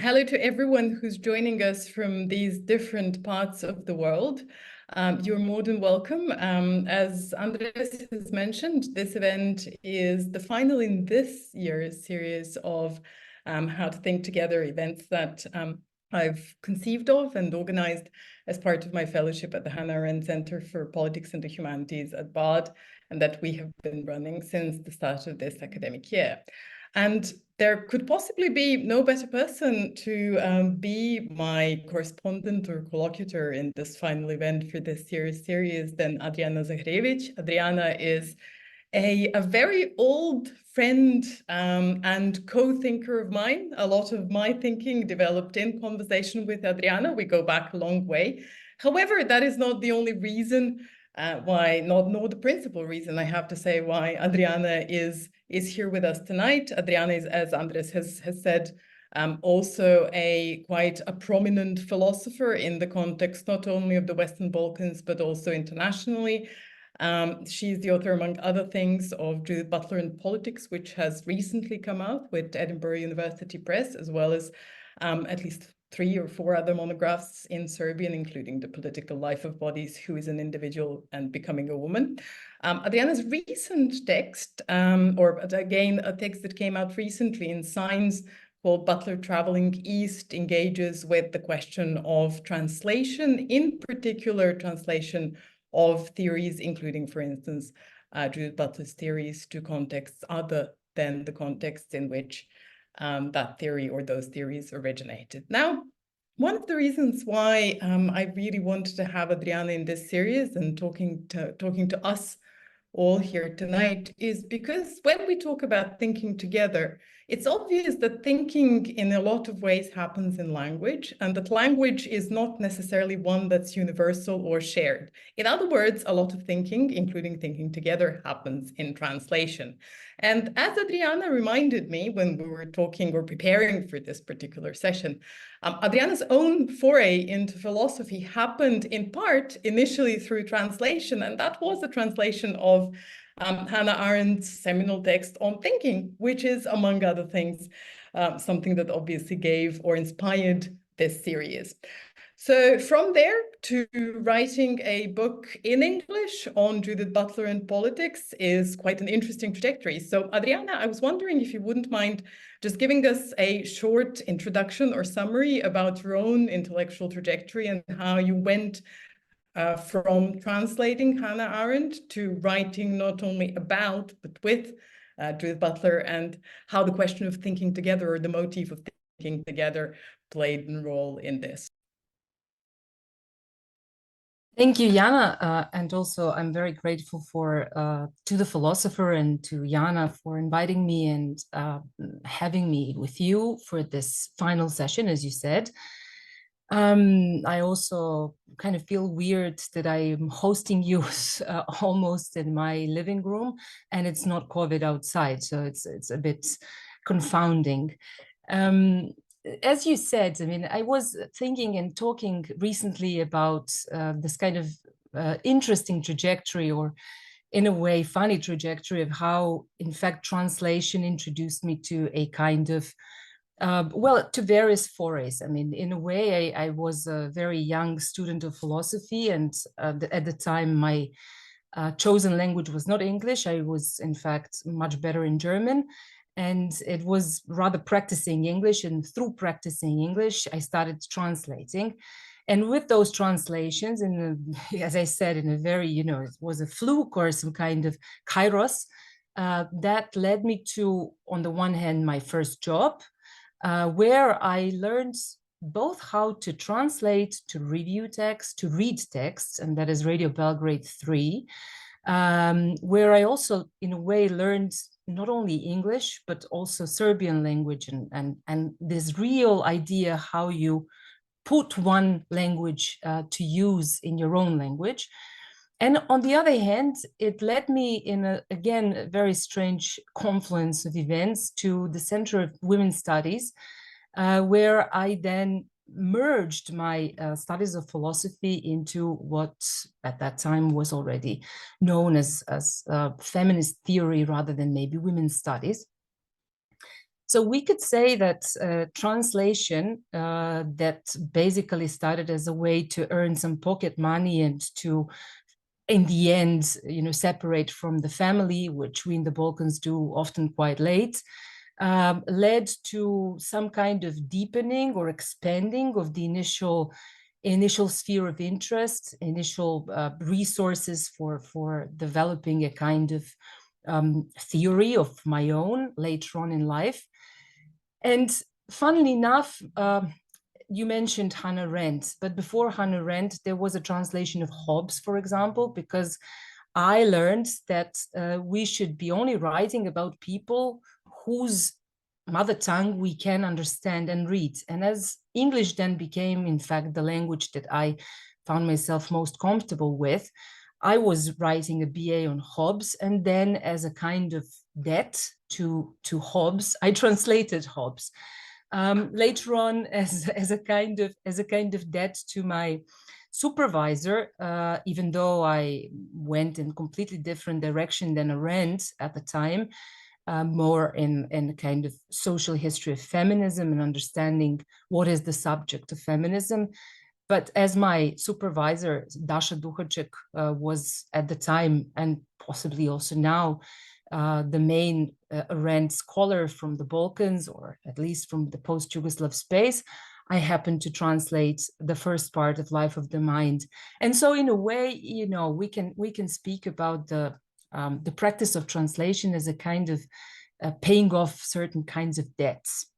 Hello to everyone who's joining us from these different parts of the world. You're more than welcome. As Andres has mentioned, this event is the final in this year's series of How to Think Together events that I've conceived of and organized as part of my fellowship at the Hannah Arendt Center for Politics and the Humanities at Bard, and that we have been running since the start of this academic year. And there could possibly be no better person to be my correspondent or collocutor in this final event for this series than Adriana Zaharijevic. Adriana is a very old friend and co-thinker of mine. A lot of my thinking developed in conversation with Adriana. We go back a long way. However, that is not the only reason nor the principal reason, I have to say, why Adriana is here with us tonight. Adriana is, as Andres has said, also quite a prominent philosopher in the context not only of the Western Balkans, but also internationally. She's the author, among other things, of Judith Butler and Politics, which has recently come out with Edinburgh University Press, as well as at least 3 or 4 other monographs in Serbian, including The Political Life of Bodies, Who is an Individual and Becoming a Woman. Adriana's recent text, or again, a text that came out recently in Science called Butler Traveling East, engages with the question of translation, in particular translation of theories, including, for instance, Judith Butler's theories to contexts other than the contexts in which that theory or those theories originated. Now, one of the reasons why I really wanted to have Adriana in this series and talking to us all here tonight is because when we talk about thinking together, it's obvious that thinking in a lot of ways happens in language, and that language is not necessarily one that's universal or shared. In other words, a lot of thinking, including thinking together, happens in translation. And as Adriana reminded me when we were talking or preparing for this particular session, Adriana's own foray into philosophy happened in part initially through translation, and that was a translation of Hannah Arendt's seminal text on thinking, which is, among other things, something that obviously gave or inspired this series. So from there to writing a book in English on Judith Butler and politics is quite an interesting trajectory. So Adriana, I was wondering if you wouldn't mind just giving us a short introduction or summary about your own intellectual trajectory and how you went from translating Hannah Arendt to writing not only about, but with Judith Butler, and how the question of thinking together or the motif of thinking together played a role in this. Thank you, Jana, and also I'm very grateful to the Philosopher and to Jana for inviting me and having me with you for this final session, as you said. I also kind of feel weird that I'm hosting you almost in my living room, and it's not COVID outside, so it's a bit confounding. As you said, I mean, I was thinking and talking recently about this kind of interesting trajectory, or in a way, funny trajectory of how, in fact, translation introduced me to a kind of, to various forays. I mean, in a way, I was a very young student of philosophy, and at the time, my chosen language was not English. I was, in fact, much better in German. And it was rather practicing English, and through practicing English, I started translating. And with those translations, as I said, in a very, it was a fluke or some kind of kairos, that led me to, on the one hand, my first job, where I learned both how to translate, to review text, to read texts, and that is Radio Belgrade 3, where I also, in a way, learned not only English, but also Serbian language and this real idea how you put one language to use in your own language. And on the other hand, it led me in, again, a very strange confluence of events to the Center of Women's Studies, where I then merged my studies of philosophy into what at that time was already known as feminist theory rather than maybe women's studies. So we could say that translation that basically started as a way to earn some pocket money and to, in the end, separate from the family, which we in the Balkans do often quite late, led to some kind of deepening or expanding of the initial sphere of interest, initial resources for developing a kind of theory of my own later on in life. And funnily enough, you mentioned Hannah Arendt, but before Hannah Arendt, there was a translation of Hobbes, for example, because I learned that we should be only writing about people whose mother tongue we can understand and read. And as English then became, in fact, the language that I found myself most comfortable with, I was writing a BA on Hobbes, and then as a kind of debt to Hobbes, I translated Hobbes. Later on, as a kind of debt to my supervisor, even though I went in completely different direction than Arendt at the time, more in a kind of social history of feminism and understanding what is the subject of feminism. But as my supervisor, Dasha Duhacek, was at the time, and possibly also now, the main Arendt scholar from the Balkans, or at least from the post-Yugoslav space, I happened to translate the first part of Life of the Mind. And so in a way, we can speak about the practice of translation as a kind of paying off certain kinds of debts.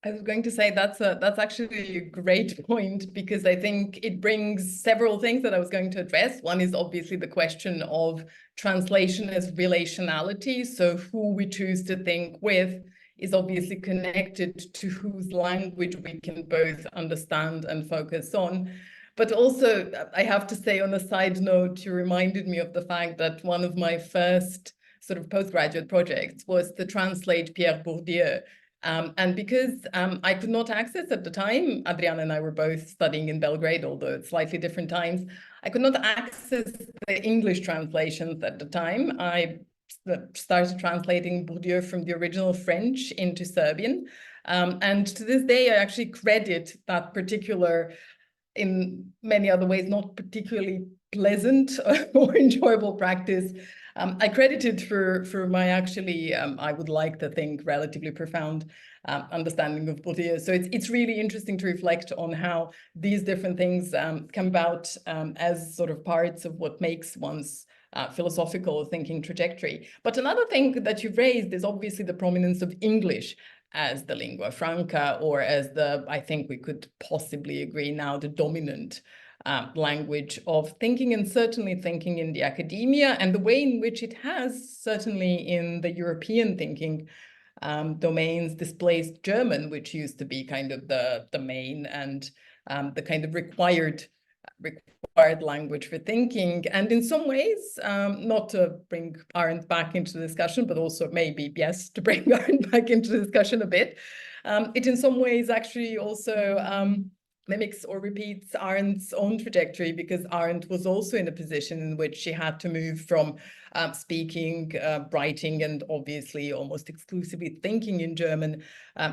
I was going to say that's actually a great point, because I think it brings several things that I was going to address. One is obviously the question of translation as relationality. So who we choose to think with is obviously connected to whose language we can both understand and focus on. But also, I have to say, on a side note, you reminded me of the fact that one of my first sort of postgraduate projects was to translate Pierre Bourdieu. And because I could not access at the time, Adriana and I were both studying in Belgrade, although at slightly different times, I could not access the English translations at the time. I started translating Bourdieu from the original French into Serbian. And to this day, I actually credit that particular, in many other ways, not particularly pleasant or enjoyable practice, I credited for my actually, I would like to think, relatively profound understanding of Bourdieu. So it's really interesting to reflect on how these different things come about as sort of parts of what makes one's philosophical thinking trajectory. But another thing that you've raised is obviously the prominence of English as the lingua franca, or as the, I think we could possibly agree now, the dominant language of thinking, and certainly thinking in the academia, and the way in which it has, certainly in the European thinking domains, displaced German, which used to be kind of the main and the kind of required language for thinking. And in some ways, not to bring Arendt back into the discussion, but also maybe, yes, to bring Arendt back into the discussion a bit, it in some ways actually also mimics or repeats Arendt's own trajectory, because Arendt was also in a position in which she had to move from speaking, writing, and obviously almost exclusively thinking in German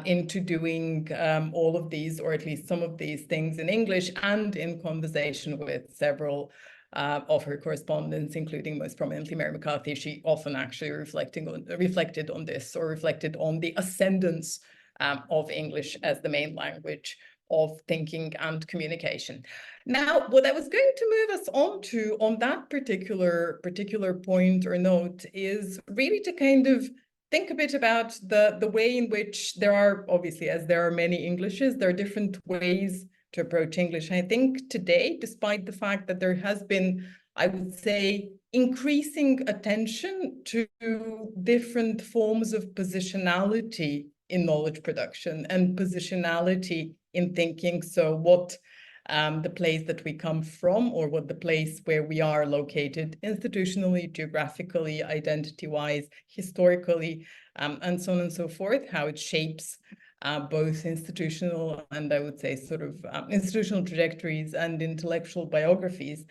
into doing all of these, or at least some of these things, in English, and in conversation with several of her correspondents, including most prominently Mary McCarthy. She often actually reflected on this, or reflected on the ascendance of English as the main language of thinking and communication. Now, what I was going to move us on to on that particular point or note is really to kind of think a bit about the way in which there are, obviously, as there are many Englishes, there are different ways to approach English. And I think today, despite the fact that there has been, I would say, increasing attention to different forms of positionality in knowledge production and positionality in thinking. So what the place that we come from, or what the place where we are located institutionally, geographically, identity-wise, historically, and so on and so forth, how it shapes both institutional and, I would say, sort of institutional trajectories and intellectual biographies.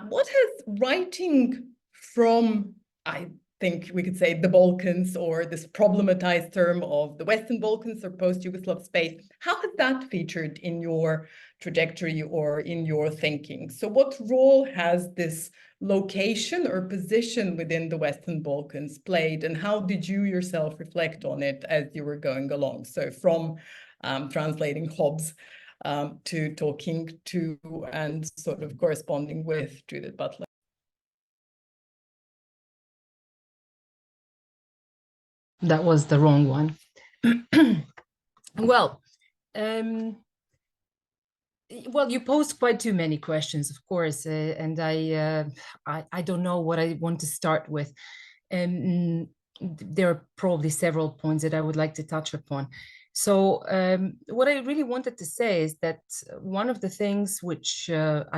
What has writing from, I think we could say the Balkans, or this problematized term of the Western Balkans or post-Yugoslav space. How has that featured in your trajectory or in your thinking? So what role has this location or position within the Western Balkans played, and how did you yourself reflect on it as you were going along? So from translating Hobbes to talking to and sort of corresponding with Judith Butler. That was the wrong one. Well, you posed quite too many questions, of course, and I don't know what I want to start with. There are probably several points that I would like to touch upon. So what I really wanted to say is that one of the things which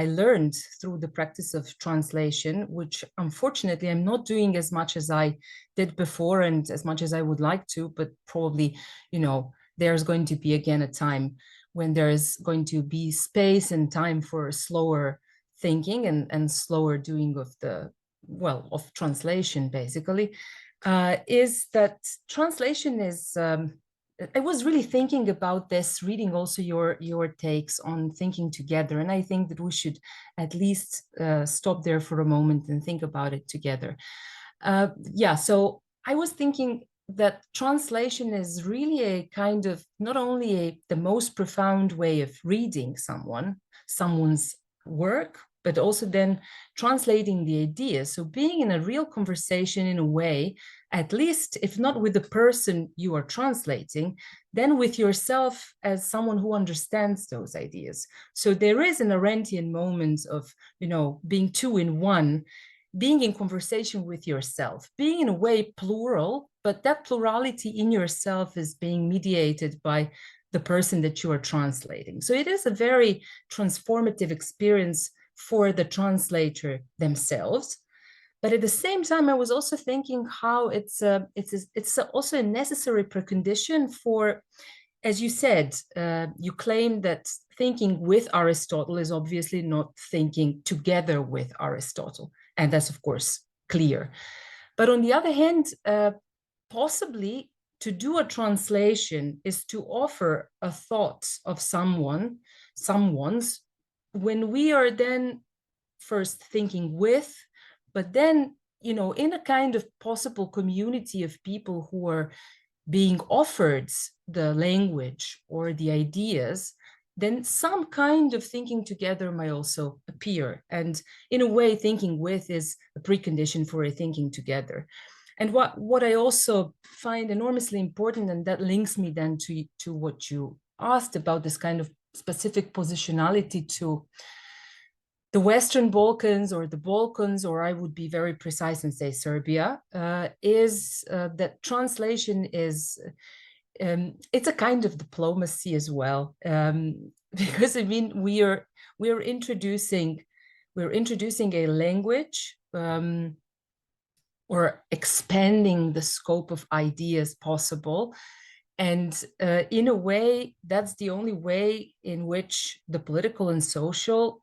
I learned through the practice of translation, which unfortunately I'm not doing as much as I did before and as much as I would like to, but probably, you know, there's going to be again a time when there's going to be space and time for slower thinking and slower doing of the, well, of translation, basically, is that translation is, I was really thinking about this, reading also your takes on thinking together. And I think that we should at least stop there for a moment and think about it together. Yeah, so I was thinking that translation is really a kind of not only the most profound way of reading someone's work, but also then translating the ideas. So being in a real conversation in a way, at least if not with the person you are translating, then with yourself as someone who understands those ideas. So there is an Arendtian moment of, you know, being two in one, being in conversation with yourself, being in a way plural, but that plurality in yourself is being mediated by the person that you are translating. So it is a very transformative experience for the translator themselves. But at the same time, I was also thinking how it's also a necessary precondition for, as you said, you claim that thinking with Aristotle is obviously not thinking together with Aristotle. And that's, of course, clear. But on the other hand, possibly to do a translation is to offer a thought of someone's, when we are then first thinking with, but then, you know, in a kind of possible community of people who are being offered the language or the ideas, then some kind of thinking together may also appear. And in a way, thinking with is a precondition for a thinking together. And what I also find enormously important, and that links me then to what you asked about this kind of specific positionality to the Western Balkans or the Balkans, or I would be very precise and say Serbia, is that translation is, it's a kind of diplomacy as well, because I mean we're introducing a language, or expanding the scope of ideas possible. And in a way, that's the only way in which the political and social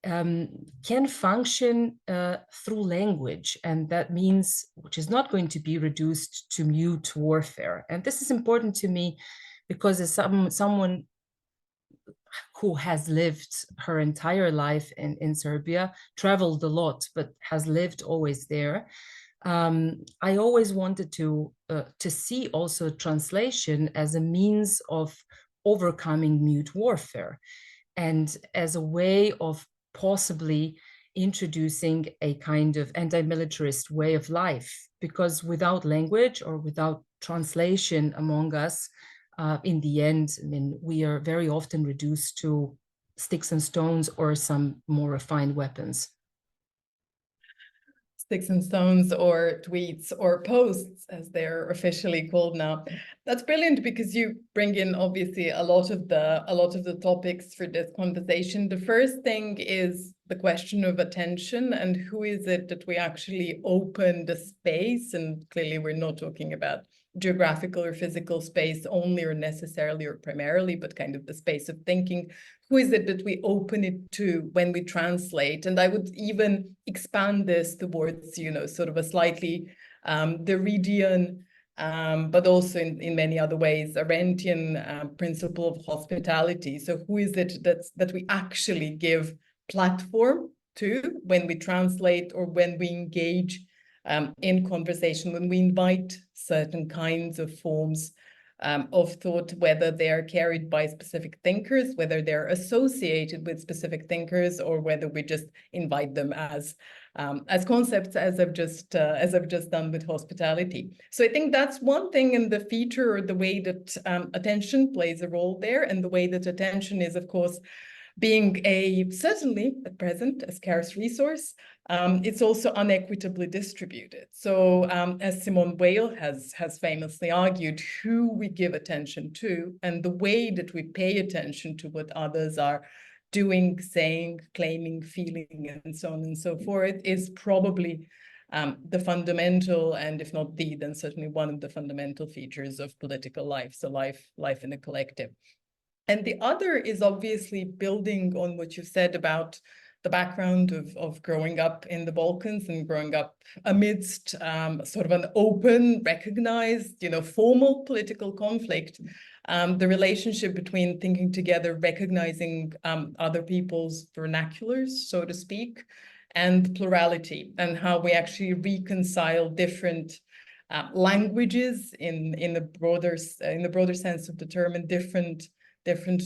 can function through language. And that means, which is not going to be reduced to mute warfare. And this is important to me because as someone who has lived her entire life in Serbia, traveled a lot, but has lived always there, I always wanted to see also translation as a means of overcoming mute warfare and as a way of possibly introducing a kind of anti-militarist way of life, because without language or without translation among us, in the end, I mean, we are very often reduced to sticks and stones or some more refined weapons. Sticks and stones or tweets or posts, as they're officially called now. That's brilliant because you bring in obviously a lot of the topics for this conversation. The first thing is the question of attention and who is it that we actually open the space, and clearly we're not talking about geographical or physical space only or necessarily or primarily, but kind of the space of thinking. Who is it that we open it to when we translate? And I would even expand this towards, you know, sort of a slightly the Redian, but also in many other ways, Arendtian principle of hospitality. So who is it that we actually give platform to when we translate or when we engage in conversation, when we invite certain kinds of forms of thought, whether they are carried by specific thinkers, whether they're associated with specific thinkers, or whether we just invite them as concepts, as I've just done with hospitality. So I think that's one thing in the feature, or the way that attention plays a role there, and the way that attention is, of course, being certainly at present a scarce resource. It's also unequitably distributed. So as Simone Weil has famously argued, who we give attention to and the way that we pay attention to what others are doing, saying, claiming, feeling, and so on and so forth is probably the fundamental, and if not the, then certainly one of the fundamental features of political life. So life in a collective. And the other is obviously building on what you said about the background of growing up in the Balkans and growing up amidst sort of an open, recognized, formal political conflict. The relationship between thinking together, recognizing other people's vernaculars, so to speak, and plurality, and how we actually reconcile different languages in the broader sense of the term, and different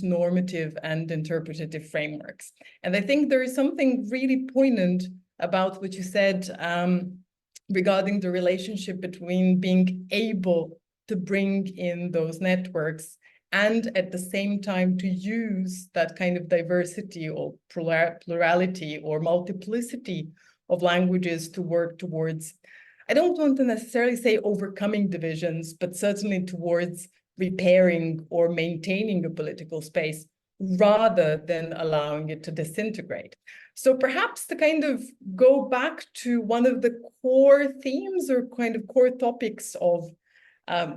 normative and interpretative frameworks. And I think there is something really poignant about what you said regarding the relationship between being able to bring in those networks and at the same time to use that kind of diversity or plurality or multiplicity of languages to work towards, I don't want to necessarily say overcoming divisions, but certainly towards repairing or maintaining a political space rather than allowing it to disintegrate. So perhaps to kind of go back to one of the core themes or kind of core topics of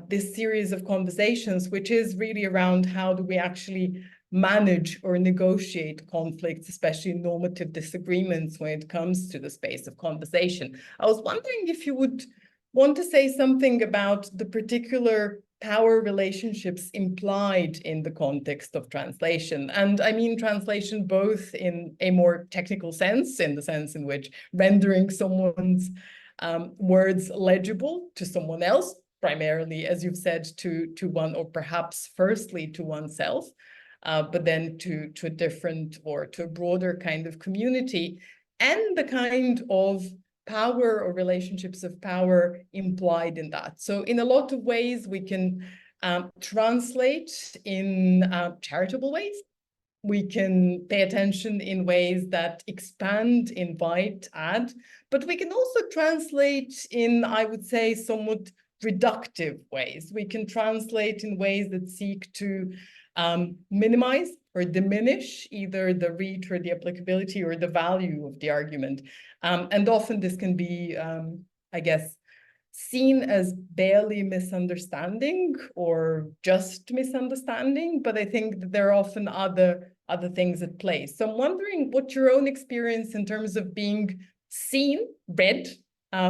this series of conversations, which is really around how do we actually manage or negotiate conflicts, especially normative disagreements when it comes to the space of conversation. I was wondering if you would want to say something about the particular power relationships implied in the context of translation. And I mean translation both in a more technical sense, in the sense in which rendering someone's words legible to someone else, primarily, as you've said, to one, or perhaps firstly to oneself, but then to a different or to a broader kind of community, and the kind of power or relationships of power implied in that. So in a lot of ways, we can translate in charitable ways. We can pay attention in ways that expand, invite, add, but we can also translate in, I would say, somewhat reductive ways. We can translate in ways that seek to minimize or diminish either the reach or the applicability or the value of the argument. And often this can be, I guess, seen as barely misunderstanding or just misunderstanding, but I think that there are often other things at play. So I'm wondering what your own experience in terms of being seen, read,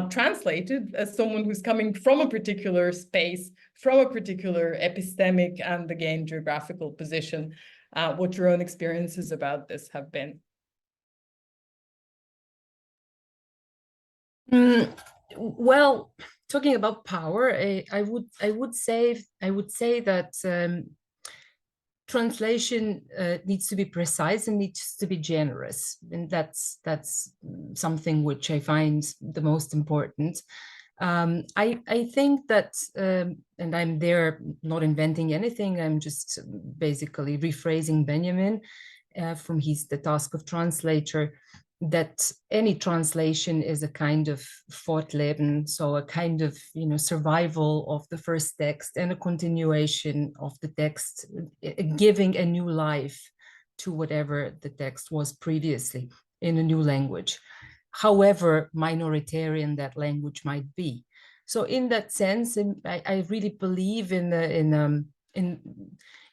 translated as someone who's coming from a particular space, from a particular epistemic and again geographical position, what your own experiences about this have been. Well, talking about power, I would say that translation needs to be precise and needs to be generous, and that's something which I find the most important. I think that, and I'm there not inventing anything, I'm just basically rephrasing Benjamin from The Task of Translator, that any translation is a kind of fortleben, so a kind of survival of the first text and a continuation of the text, giving a new life to whatever the text was previously in a new language, however minoritarian that language might be. So in that sense, I really believe in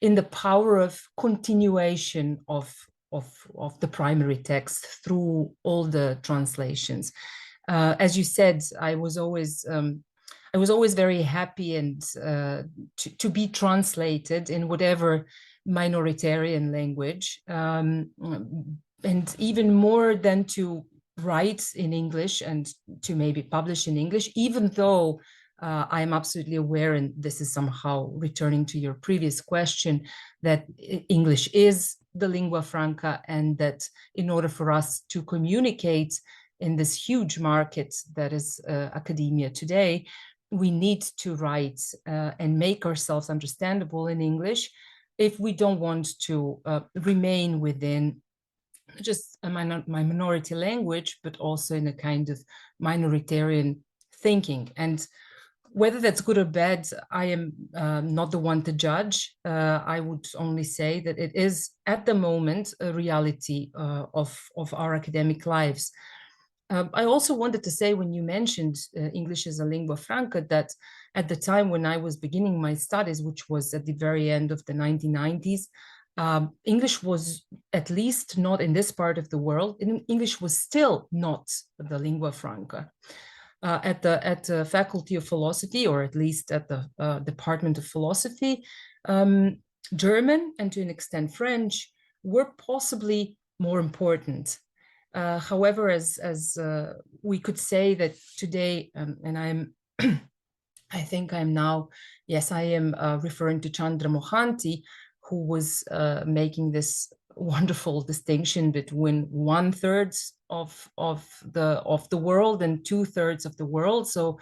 the power of continuation of the primary text through all the translations. As you said, I was always I was always very happy and to be translated in whatever minoritarian language, and even more than to write in English and to maybe publish in English, even though I am absolutely aware, and this is somehow returning to your previous question, that English is the lingua franca, and that in order for us to communicate in this huge market that is academia today, we need to write and make ourselves understandable in English if we don't want to remain within just my minority language, but also in a kind of minoritarian thinking. And whether that's good or bad, I am not the one to judge. I would only say that it is at the moment a reality of our academic lives. I also wanted to say, when you mentioned English as a lingua franca, that at the time when I was beginning my studies, which was at the very end of the 1990s, English was, at least not in this part of the world, English was still not the lingua franca. At the Faculty of Philosophy, or at least at the Department of Philosophy, German and to an extent French were possibly more important. However, as we could say that today, and I'm, I think I'm now, yes, I am referring to Chandra Mohanty, who was making this wonderful distinction between 1/3 of the world and 2/3 of the world. So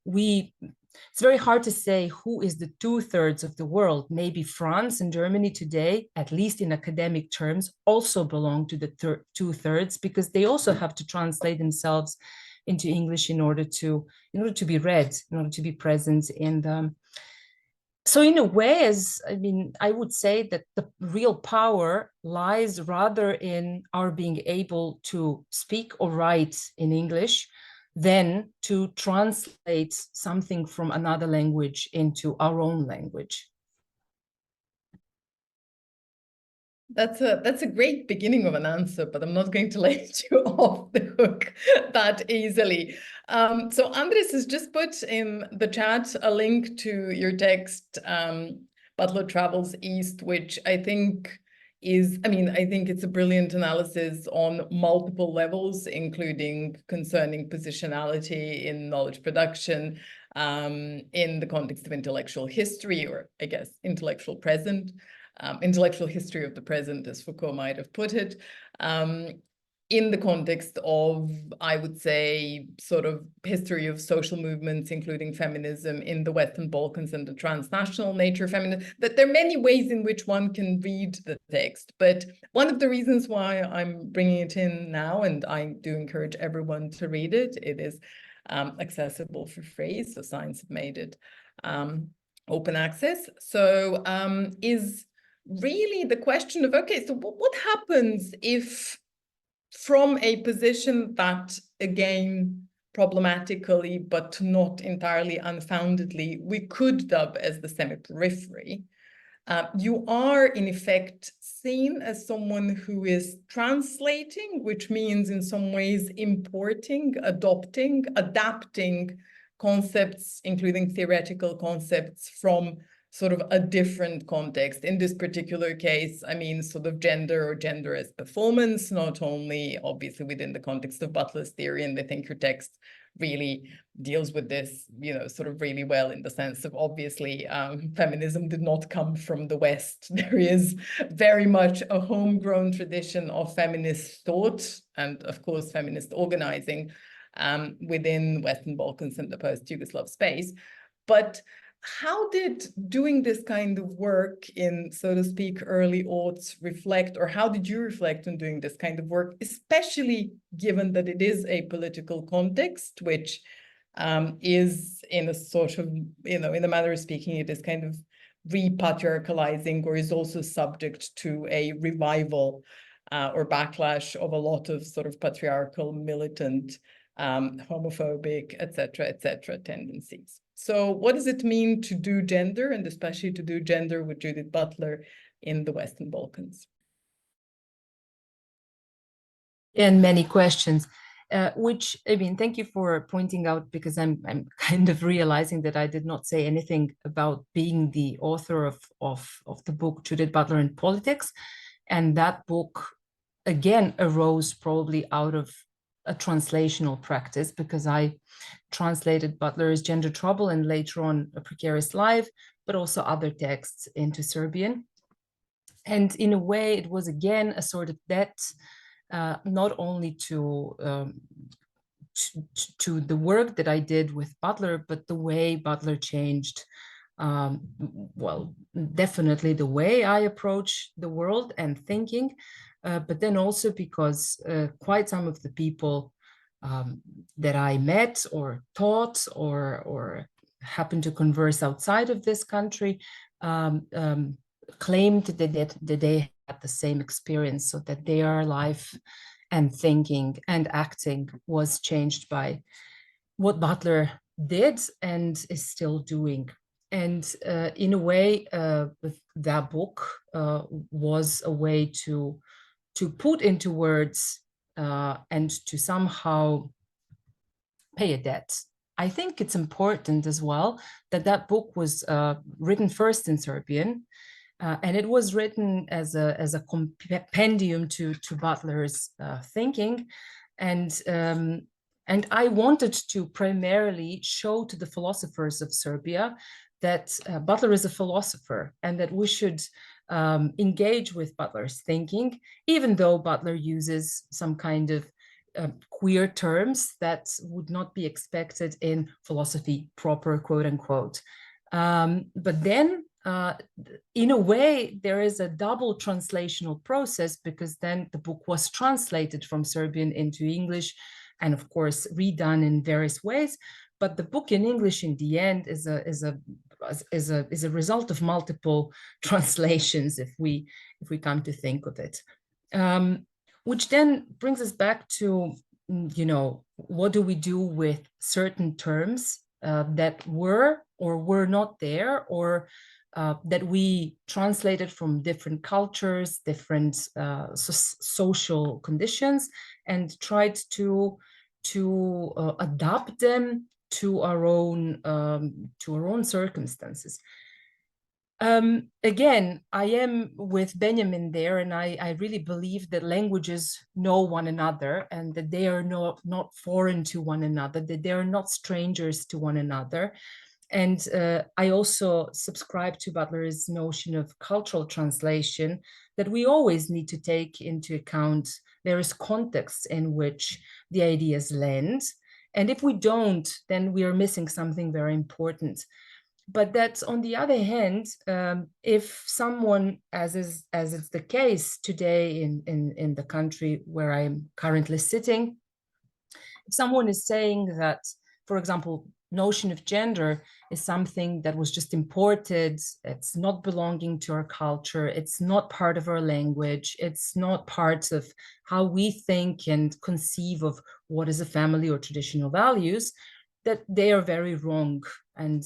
it's very hard to say who is the 2/3 of the world. Maybe France and Germany today, at least in academic terms, also belong to the 2/3, because they also have to translate themselves into English in order to be read, in order to be present in the. So in a way, I would say that the real power lies rather in our being able to speak or write in English than to translate something from another language into our own language. That's a great beginning of an answer, but I'm not going to let you off the hook that easily. So Andres has just put in the chat a link to your text, Butler Travels East, which I think I think it's a brilliant analysis on multiple levels, including concerning positionality in knowledge production, in the context of intellectual history, or I guess intellectual present. Intellectual history of the present, as Foucault might have put it, in the context of, I would say, sort of history of social movements, including feminism in the Western Balkans and the transnational nature of feminism. That there are many ways in which one can read the text, but one of the reasons why I'm bringing it in now, and I do encourage everyone to read it, it is accessible for free, so Science have made it open access. So is really the question of, okay, so what happens if, from a position that, again, problematically, but not entirely unfoundedly, we could dub as the semi-periphery, you are in effect seen as someone who is translating, which means in some ways importing, adopting, adapting concepts, including theoretical concepts, from sort of a different context. In this particular case, I mean, sort of gender or gender as performance, not only obviously within the context of Butler's theory, and I think your text really deals with this, sort of really well, in the sense of, obviously, feminism did not come from the West. There is very much a homegrown tradition of feminist thought and, of course, feminist organizing within Western Balkans and the post-Yugoslav space. But how did doing this kind of work in, so to speak, early aughts reflect, or how did you reflect on doing this kind of work, especially given that it is a political context, which is in a sort of, in a manner of speaking, it is kind of repatriarchalizing, or is also subject to a revival or backlash of a lot of sort of patriarchal, militant, homophobic, et cetera, tendencies. So what does it mean to do gender, and especially to do gender with Judith Butler in the Western Balkans? And many questions. which, I mean, thank you for pointing out, because I'm kind of realizing that I did not say anything about being the author of the book Judith Butler in Politics. And that book, again, arose probably out of a translational practice, because I translated Butler's Gender Trouble and later on A Precarious Life, but also other texts into Serbian. And in a way, it was again a sort of debt, not only to the work that I did with Butler, but the way Butler changed, well, definitely the way I approach the world and thinking, but then also because quite some of the people that I met or taught or happened to converse outside of this country claimed that they had the same experience, so that their life and thinking and acting was changed by what Butler did and is still doing. And in a way, that book was a way to put into words and to somehow pay a debt. I think it's important as well that that book was written first in Serbian, and it was written as a compendium to Butler's thinking, and I wanted to primarily show to the philosophers of Serbia that Butler is a philosopher, and that we should engage with Butler's thinking, even though Butler uses some kind of queer terms that would not be expected in philosophy proper, quote unquote. But then, in a way, there is a double translational process, because then the book was translated from Serbian into English, and of course redone in various ways. But the book in English, in the end, is a result of multiple translations, if we come to think of it. Which then brings us back to, you know, what do we do with certain terms that were or were not there, or that we translated from different cultures, different social conditions, and tried to adapt them to our own circumstances. Again, I am with Benjamin there, and I really believe that languages know one another, and that they are not foreign to one another, that they are not strangers to one another. And I also subscribe to Butler's notion of cultural translation, that we always need to take into account various contexts in which the ideas land. And if we don't, then we are missing something very important. But that, on the other hand, if someone, as is the case today in the country where I'm currently sitting, if someone is saying that, for example, notion of gender is something that was just imported, it's not belonging to our culture, it's not part of our language, it's not part of how we think and conceive of what is a family or traditional values, that they are very wrong. And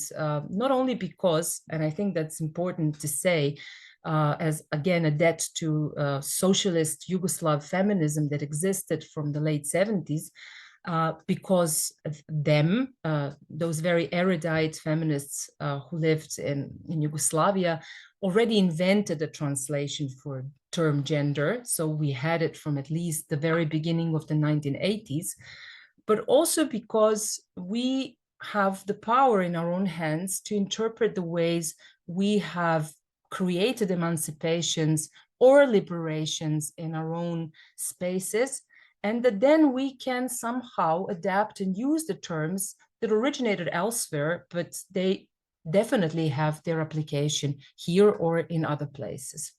not only because, and I think that's important to say, as again a debt to socialist Yugoslav feminism that existed from the late 70s, because them, those very erudite feminists who lived in Yugoslavia, already invented a translation for term gender. So we had it from at least the very beginning of the 1980s, but also because we have the power in our own hands to interpret the ways we have created emancipations or liberations in our own spaces, and that then we can somehow adapt and use the terms that originated elsewhere, but they definitely have their application here or in other places.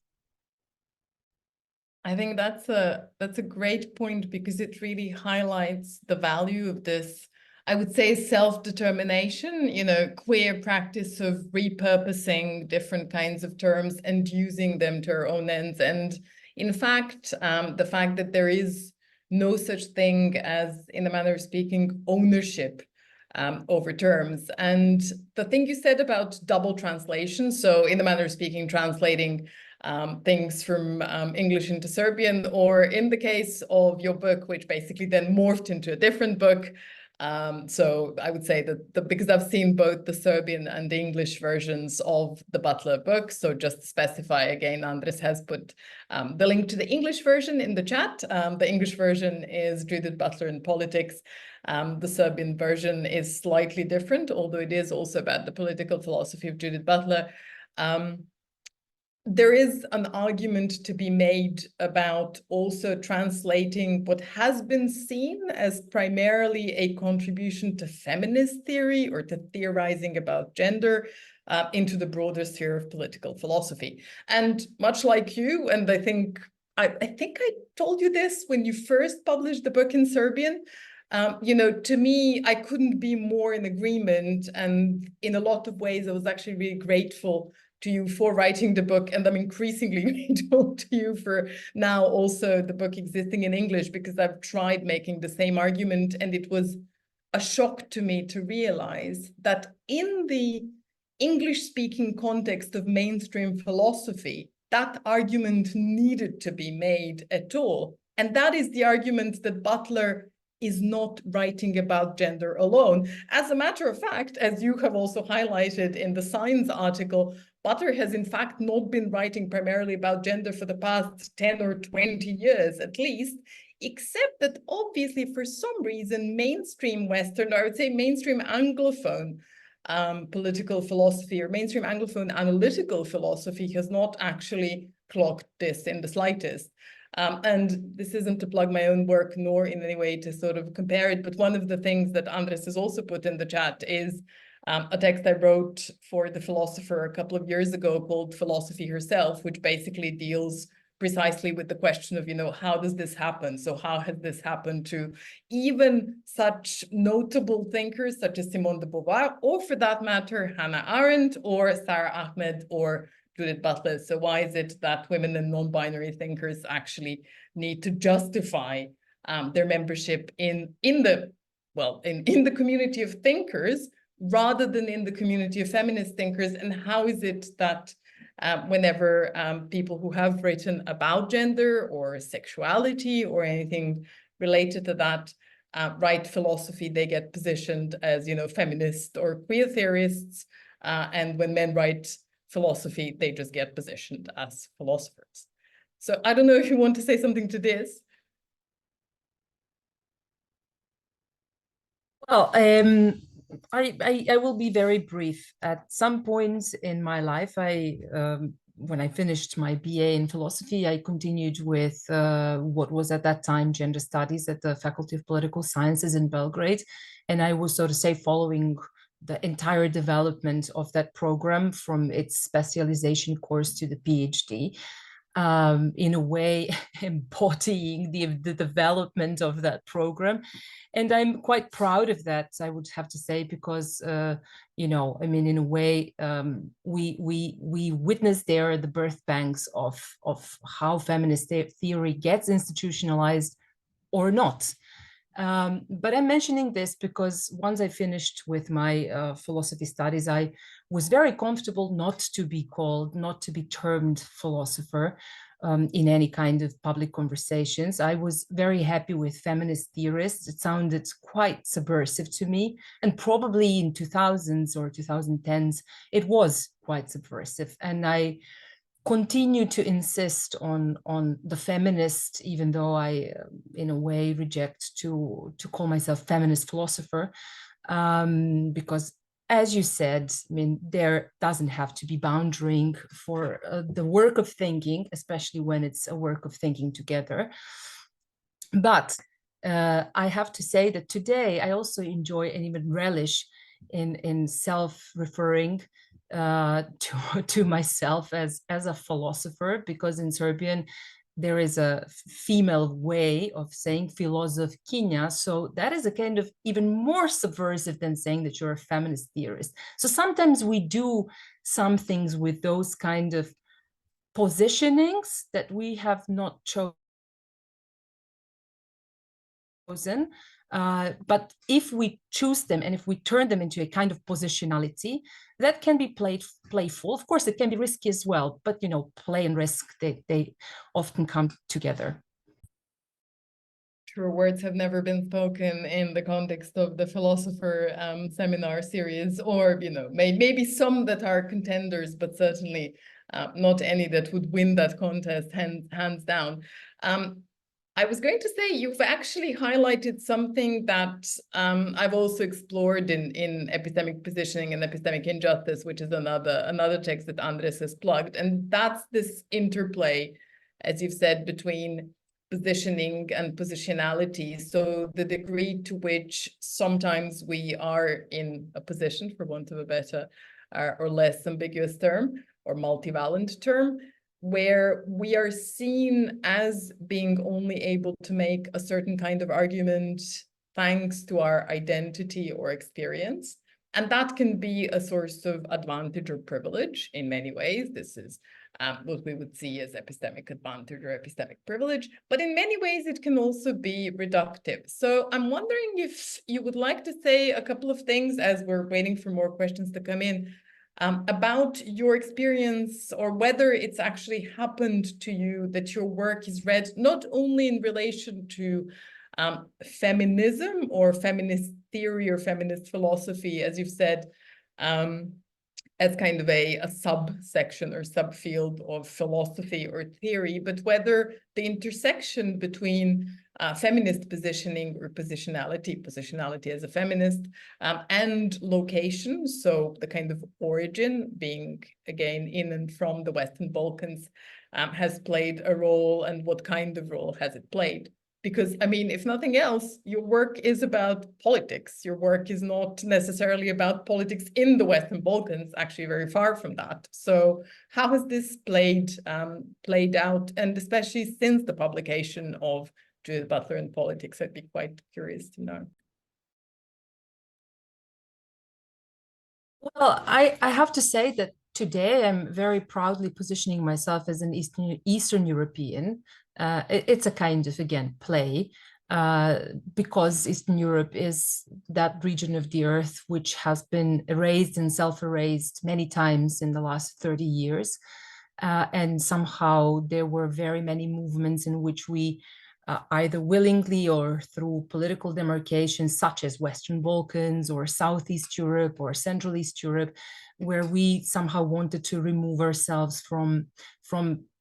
I think that's a great point, because it really highlights the value of this, I would say, self-determination, you know, queer practice of repurposing different kinds of terms and using them to our own ends. And in fact, the fact that there is no such thing as, in a manner of speaking, ownership over terms. And the thing you said about double translation, so in the manner of speaking, translating things from English into Serbian, or in the case of your book, which basically then morphed into a different book. So I would say that because I've seen both the Serbian and the English versions of the Butler book. So just to specify again, Andres has put the link to the English version in the chat. The English version is Judith Butler in Politics. The Serbian version is slightly different, although it is also about the political philosophy of Judith Butler. There is an argument to be made about also translating what has been seen as primarily a contribution to feminist theory or to theorizing about gender into the broader sphere of political philosophy. And much like you, and I think I told you this when you first published the book in Serbian, to me, I couldn't be more in agreement. And in a lot of ways, I was actually really grateful to you for writing the book, and I'm increasingly grateful to you for now also the book existing in English, because I've tried making the same argument, and it was a shock to me to realize that in the English-speaking context of mainstream philosophy, that argument needed to be made at all. And that is the argument that Butler is not writing about gender alone. As a matter of fact, as you have also highlighted in the Science article, Butler has in fact not been writing primarily about gender for the past 10 or 20 years at least, except that obviously for some reason mainstream Western, or I would say mainstream Anglophone political philosophy or mainstream Anglophone analytical philosophy has not actually clocked this in the slightest. And this isn't to plug my own work, nor in any way to sort of compare it, but one of the things that Andres has also put in the chat is a text I wrote for the Philosopher a couple of years ago called Philosophy Herself, which basically deals precisely with the question of, how does this happen? So how has this happened to even such notable thinkers such as Simone de Beauvoir, or for that matter, Hannah Arendt, or Sarah Ahmed, or Judith Butler? So why is it that women and non-binary thinkers actually need to justify their membership in the community of thinkers rather than in the community of feminist thinkers? And how is it that whenever people who have written about gender or sexuality or anything related to that write philosophy, they get positioned as, feminist or queer theorists, and when men write philosophy, they just get positioned as philosophers. So I don't know if you want to say something to this. Well, I will be very brief. At some points in my life, when I finished my BA in philosophy, I continued with what was at that time gender studies at the Faculty of Political Sciences in Belgrade. And I was, so to say, following the entire development of that program from its specialization course to the PhD. In a way embodying the development of that program. And I'm quite proud of that, I would have to say, because, in a way, we witness there the birth pangs of how feminist theory gets institutionalized or not. But I'm mentioning this because once I finished with my philosophy studies, I was very comfortable not to be termed philosopher in any kind of public conversations. I was very happy with feminist theorists. It sounded quite subversive to me. And probably in 2000s or 2010s, it was quite subversive. And I continue to insist on the feminist, even though I, in a way, reject to call myself feminist philosopher, because, as you said, there doesn't have to be boundarying for the work of thinking, especially when it's a work of thinking together. But I have to say that today I also enjoy and even relish in self-referring to myself as a philosopher, because in Serbian there is a female way of saying filozofkinja, so that is a kind of even more subversive than saying that you're a feminist theorist. So sometimes we do some things with those kind of positionings that we have not chosen, But if we choose them and if we turn them into a kind of positionality, that can be playful. Of course, it can be risky as well, but you know, play and risk, they often come together. Sure, words have never been spoken in the context of the Philosopher seminar series, or you know, maybe some that are contenders, but certainly not any that would win that contest hands down. I was going to say you've actually highlighted something that I've also explored in epistemic positioning and epistemic injustice, which is another text that Andres has plugged, and that's this interplay, as you've said, between positioning and positionality. So the degree to which sometimes we are in a position, for want of a better or less ambiguous term or multivalent term, where we are seen as being only able to make a certain kind of argument thanks to our identity or experience. And that can be a source of advantage or privilege in many ways. This is what we would see as epistemic advantage or epistemic privilege, but in many ways it can also be reductive. So I'm wondering if you would like to say a couple of things as we're waiting for more questions to come in about your experience, or whether it's actually happened to you that your work is read not only in relation to feminism or feminist theory or feminist philosophy, as you've said, as kind of a subsection or subfield of philosophy or theory, but whether the intersection between feminist positioning or positionality as a feminist, and location, so the kind of origin being, again, in and from the Western Balkans, has played a role, and what kind of role has it played? Because, I mean, if nothing else, your work is about politics. Your work is not necessarily about politics in the Western Balkans, actually very far from that. So how has this played out, and especially since the publication of Judith Butler in Politics? I'd be quite curious to know. Well, I have to say that today I'm very proudly positioning myself as an Eastern European. It's a kind of, again, play, because Eastern Europe is that region of the earth which has been erased and self-erased many times in the last 30 years. And somehow there were very many movements in which we either willingly or through political demarcations, such as Western Balkans or Southeast Europe or Central East Europe, where we somehow wanted to remove ourselves from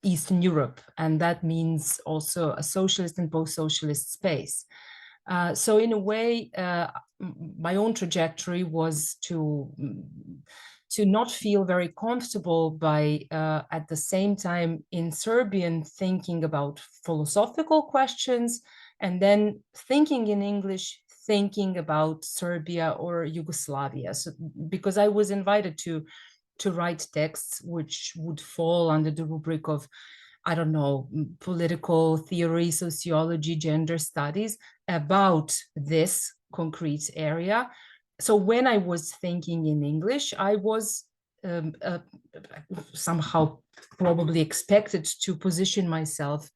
Eastern Europe. And that means also a socialist and post-socialist space. So in a way, my own trajectory was to not feel very comfortable by, at the same time in Serbian, thinking about philosophical questions, and then thinking in English, thinking about Serbia or Yugoslavia. So, because I was invited to write texts which would fall under the rubric of, I don't know, political theory, sociology, gender studies about this concrete area. So when I was thinking in English, I was somehow probably expected to position myself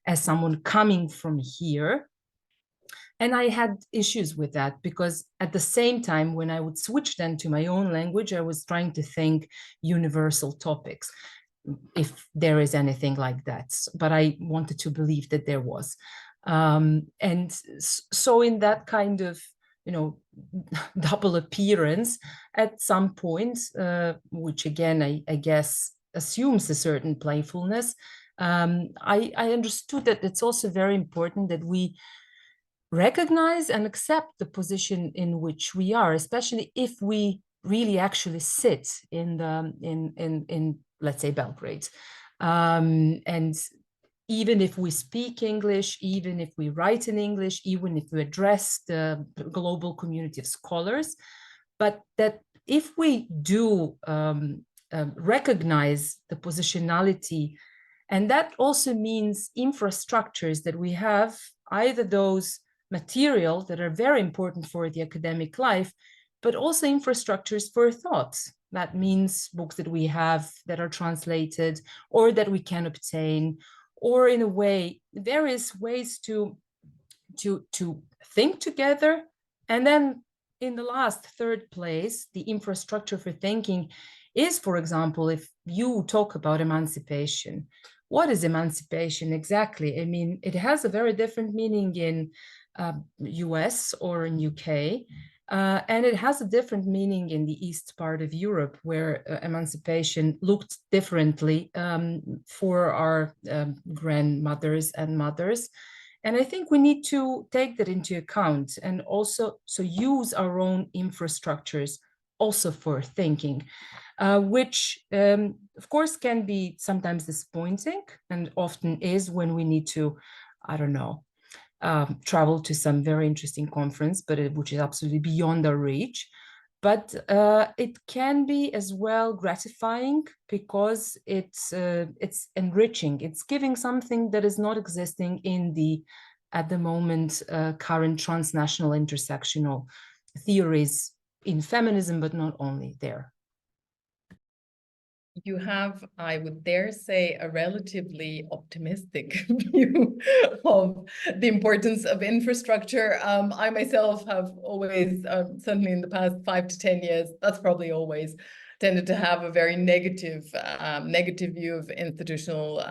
as someone coming from here. And I had issues with that, because at the same time, when I would switch then to my own language, I was trying to think universal topics, if there is anything like that. But I wanted to believe that there was. And so in that kind of, you know, double appearance at some point, which again, I guess assumes a certain playfulness, I understood that it's also very important that we recognize and accept the position in which we are, especially if we really actually sit in the in let's say Belgrade, and even if we speak English, even if we write in English, even if we address the global community of scholars, but that if we do recognize the positionality, and that also means infrastructures that we have, either those material that are very important for the academic life, but also infrastructures for thought. That means books that we have that are translated or that we can obtain, or in a way, various ways to to think together. And then in the last third place, the infrastructure for thinking is, for example, if you talk about emancipation, what is emancipation exactly? I mean, it has a very different meaning in US or in UK. And it has a different meaning in the east part of Europe, where emancipation looked differently for our grandmothers and mothers. And I think we need to take that into account and also use our own infrastructures also for thinking, which of course can be sometimes disappointing and often is when we need to, I don't know, travel to some very interesting conference, but which is absolutely beyond our reach. But it can be as well gratifying because it's enriching. It's giving something that is not existing in the, at the moment, current transnational intersectional theories in feminism, but not only there. You have, I would dare say, a relatively optimistic view of the importance of infrastructure. I myself have always, certainly in the past 5 to 10 years, that's probably always tended to have a very negative view of institutional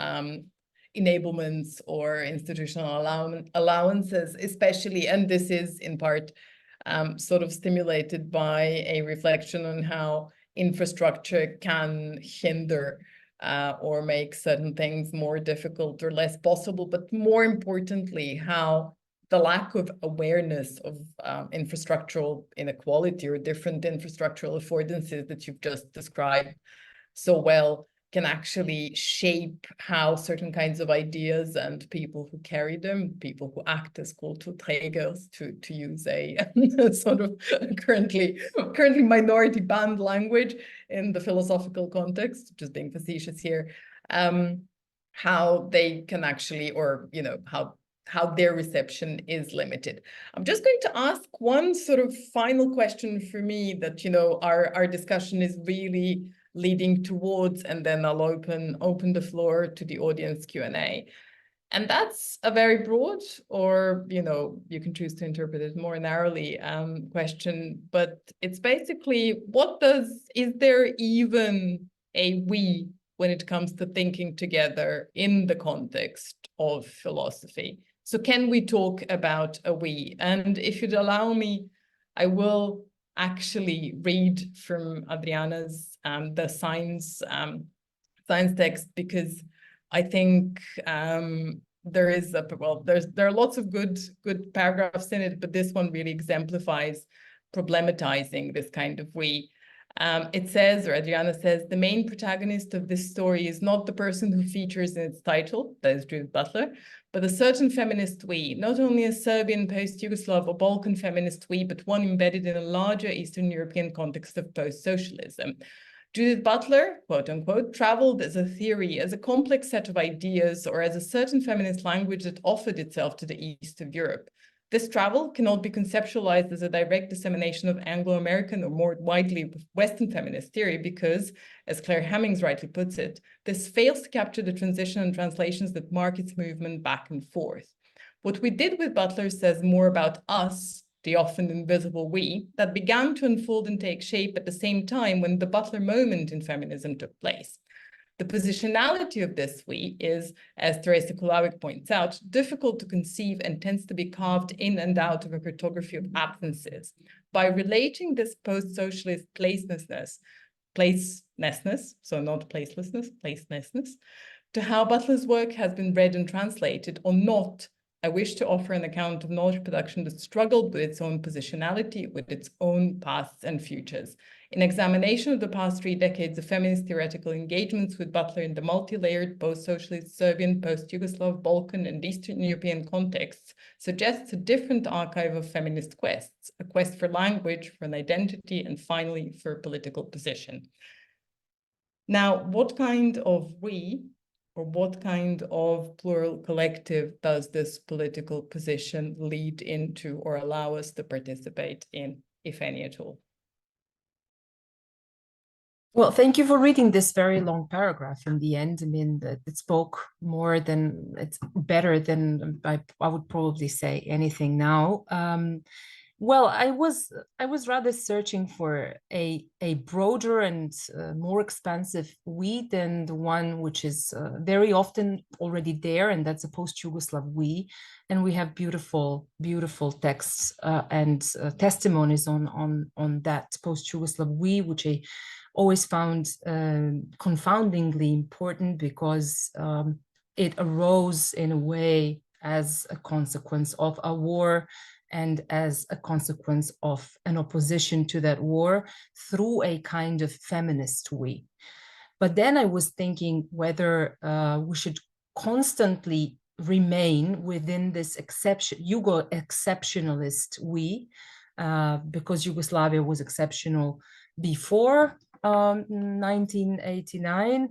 enablements or institutional allowances, especially, and this is in part sort of stimulated by a reflection on how infrastructure can hinder or make certain things more difficult or less possible, but more importantly, how the lack of awareness of infrastructural inequality or different infrastructural affordances that you've just described so well can actually shape how certain kinds of ideas and people who carry them, people who act as Kulturträgers, to use a sort of currently minority banned language in the philosophical context, just being facetious here, how they can actually, or how their reception is limited. I'm just going to ask one sort of final question for me that our discussion is really leading towards, and then I'll open the floor to the audience Q&A. And that's a very broad, or you can choose to interpret it more narrowly, question, but it's basically, is there even a we when it comes to thinking together in the context of philosophy? So can we talk about a we? And if you'd allow me, I will actually read from Adriana's the science text, because I think there are lots of good paragraphs in it, but this one really exemplifies problematizing this kind of we. It says, or Adriana says, the main protagonist of this story is not the person who features in its title, that is Judith Butler, but a certain feminist we, not only a Serbian, post-Yugoslav or Balkan feminist we, but one embedded in a larger Eastern European context of post-socialism. Judith Butler, quote unquote, traveled as a theory, as a complex set of ideas, or as a certain feminist language that offered itself to the east of Europe. This travel cannot be conceptualized as a direct dissemination of Anglo-American or more widely Western feminist theory because, as Claire Hemmings rightly puts it, this fails to capture the transition and translations that mark its movement back and forth. What we did with Butler says more about us, the often invisible we, that began to unfold and take shape at the same time when the Butler moment in feminism took place. The positionality of this we is, as Teresa Kulawik points out, difficult to conceive and tends to be carved in and out of a cartography of absences. By relating this post-socialist placelessness, so not placelessness, placelessness, to how Butler's work has been read and translated or not, I wish to offer an account of knowledge production that struggled with its own positionality, with its own pasts and futures. In examination of the past 3 decades of feminist theoretical engagements with Butler in the multi-layered post-socialist Serbian, post-Yugoslav, Balkan, and Eastern European contexts suggests a different archive of feminist quests, a quest for language, for an identity, and finally for political position. Now, what kind of we, or what kind of plural collective does this political position lead into or allow us to participate in, if any at all? Well, thank you for reading this very long paragraph in the end. I mean, it spoke more than, it's better than I would probably say anything now. Well, I was rather searching for a broader and more expansive we than the one which is very often already there, and that's a post-Yugoslav we. And we have beautiful, beautiful texts and testimonies on that post-Yugoslav we, which I always found confoundingly important because it arose in a way as a consequence of a war and as a consequence of an opposition to that war through a kind of feminist we. But then I was thinking whether we should constantly remain within this Yugo exceptionalist we, because Yugoslavia was exceptional before 1989,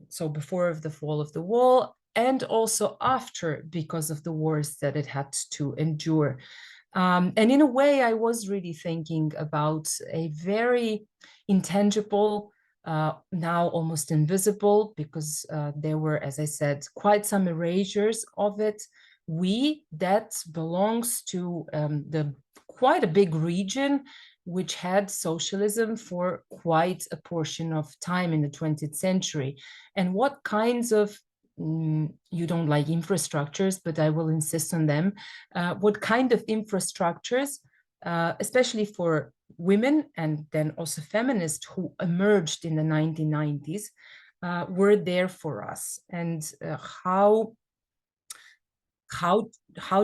so before the fall of the wall, and also after, because of the wars that it had to endure. And in a way, I was really thinking about a very intangible, now almost invisible, because there were, as I said, quite some erasures of it. We, that belongs to the quite a big region which had socialism for quite a portion of time in the 20th century. And what kinds of, you don't like infrastructures, but I will insist on them, what kind of infrastructures, especially for women and then also feminists who emerged in the 1990s, were there for us, and how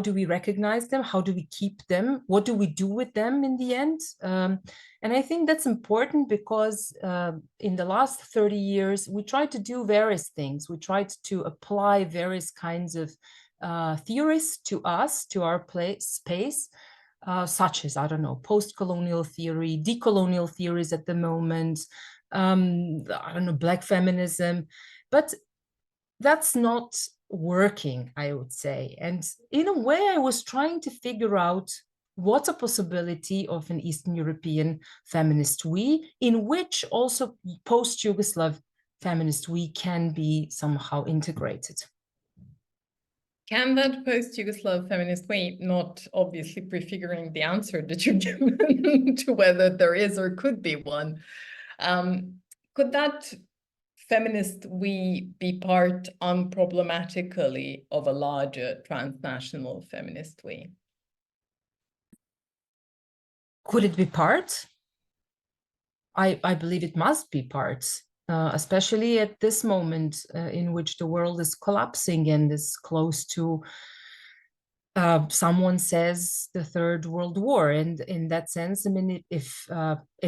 do we recognize them? How do we keep them? What do we do with them in the end? And I think that's important because in the last 30 years, we tried to do various things. We tried to apply various kinds of theories to us, to our space, such as, I don't know, post-colonial theory, decolonial theories at the moment, I don't know, Black feminism. But that's not working, I would say. And in a way, I was trying to figure out what's a possibility of an Eastern European feminist we, in which also post-Yugoslav feminist we can be somehow integrated. Can that post-Yugoslav feminist we, not obviously prefiguring the answer that you've given to whether there is or could be one, could that feminist we be part unproblematically of a larger transnational feminist we? Could it be part? I believe it must be part, especially at this moment in which the world is collapsing and is close to, someone says, the Third World War. And in that sense, I mean, if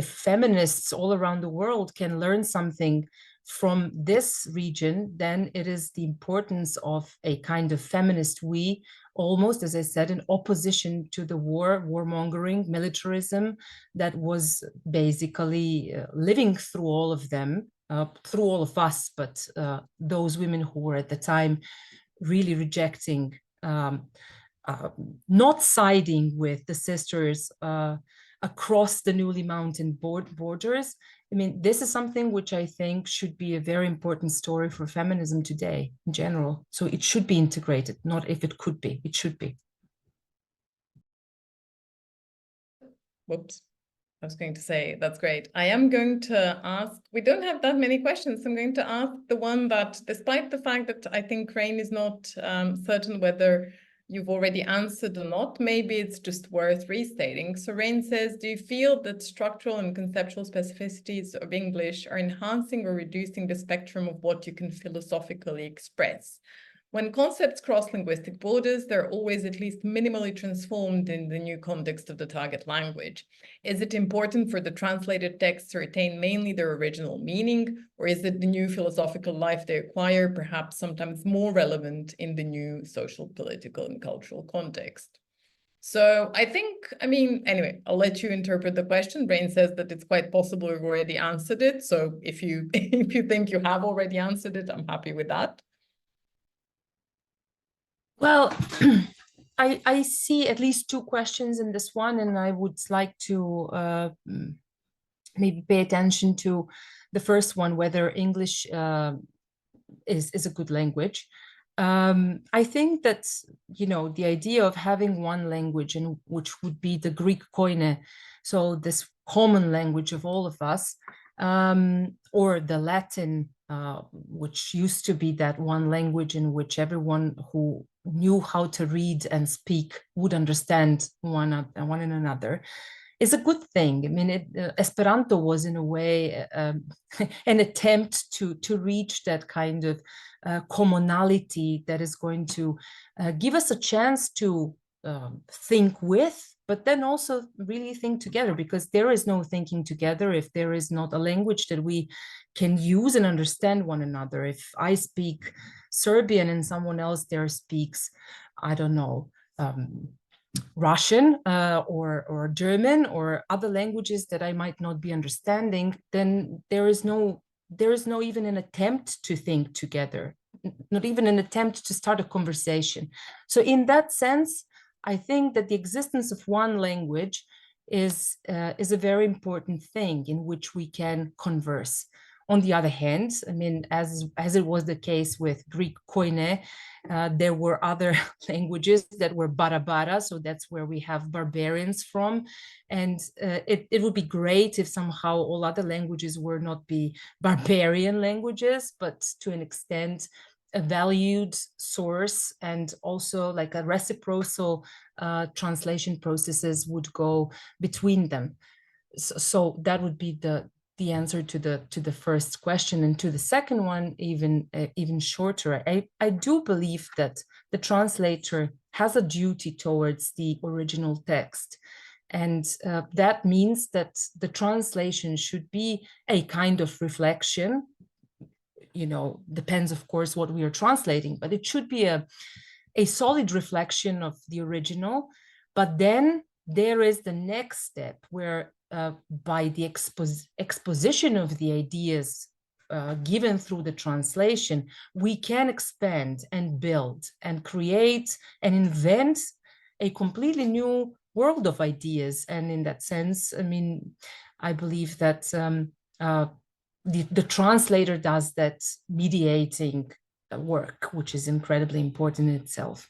feminists all around the world can learn something from this region, then it is the importance of a kind of feminist we, almost, as I said, in opposition to the warmongering, militarism that was basically living through all of them, through all of us, but those women who were at the time really rejecting, not siding with the sisters across the newly mounted borders. I mean, this is something which I think should be a very important story for feminism today in general. So it should be integrated, not if it could be, it should be. Whoops. I was going to say, that's great. I am going to ask, we don't have that many questions. So I'm going to ask the one that, despite the fact that I think Rain is not certain whether you've already answered or not, maybe it's just worth restating. So Rain says, do you feel that structural and conceptual specificities of English are enhancing or reducing the spectrum of what you can philosophically express? When concepts cross linguistic borders, they're always at least minimally transformed in the new context of the target language. Is it important for the translated text to retain mainly their original meaning, or is it the new philosophical life they acquire, perhaps sometimes more relevant in the new social, political, and cultural context? So I think, I mean, anyway, I'll let you interpret the question. Rain says that it's quite possible you've already answered it. So if you if you think you have already answered it, I'm happy with that. Well, I see at least two questions in this one, and I would like to maybe pay attention to the first one, whether English is a good language. I think that, you know, the idea of having one language, and which would be the Greek koine, so this common language of all of us, or the Latin, which used to be that one language in which everyone who knew how to read and speak would understand one another, is a good thing. I mean, Esperanto was in a way an attempt to reach that kind of commonality that is going to give us a chance to think with, but then also really think together, because there is no thinking together if there is not a language that we can use and understand one another. If I speak Serbian and someone else there speaks, I don't know, Russian or German or other languages that I might not be understanding, then there is no even an attempt to think together, not even an attempt to start a conversation. So in that sense, I think that the existence of one language is a very important thing in which we can converse. On the other hand, I mean, as it was the case with Greek koine, there were other languages that were barabara, so that's where we have barbarians from. And it would be great if somehow all other languages were not be barbarian languages, but to an extent a valued source, and also like a reciprocal translation processes would go between them. So that would be the answer to the first question. And to the second one, even shorter, I do believe that the translator has a duty towards the original text. And that means that the translation should be a kind of reflection. You know, depends, of course, what we are translating, but it should be a solid reflection of the original. But then there is the next step where by the exposition of the ideas given through the translation, we can expand and build and create and invent a completely new world of ideas. And in that sense, I mean, I believe that the translator does that mediating work, which is incredibly important in itself.